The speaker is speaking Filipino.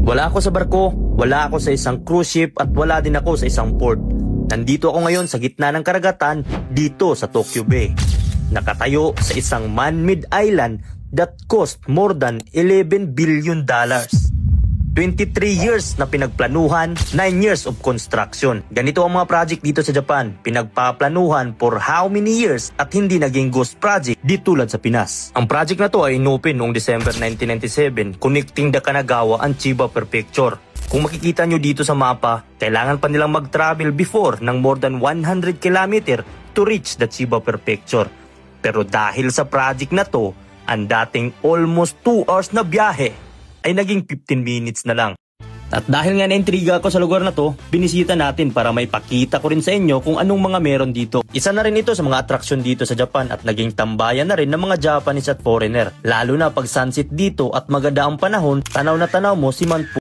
Wala ako sa barko, wala ako sa isang cruise ship at wala din ako sa isang port. Nandito ako ngayon sa gitna ng karagatan dito sa Tokyo Bay. Nakatayo sa isang man-made island that cost more than $11 billion. 23 years na pinagplanuhan, 9 years of construction. Ganito ang mga project dito sa Japan. Pinagpaplanuhan for how many years at hindi naging ghost project di tulad sa Pinas. Ang project na to ay inopen noong December 1997, connecting the Kanagawa and Chiba Prefecture. Kung makikita nyo dito sa mapa, kailangan pa nilang mag-travel before ng more than 100 km to reach the Chiba Prefecture. Pero dahil sa project na to, ang dating almost 2 hours na biyahe ay naging 15 minutes na lang. At dahil nga na-intriga ako sa lugar na to, binisita natin para may pakita ko rin sa inyo kung anong mga meron dito. Isa na rin ito sa mga atraksyon dito sa Japan at naging tambayan na rin ng mga Japanese at foreigner. Lalo na pag sunset dito at maganda ang panahon, tanaw na tanaw mo si Mount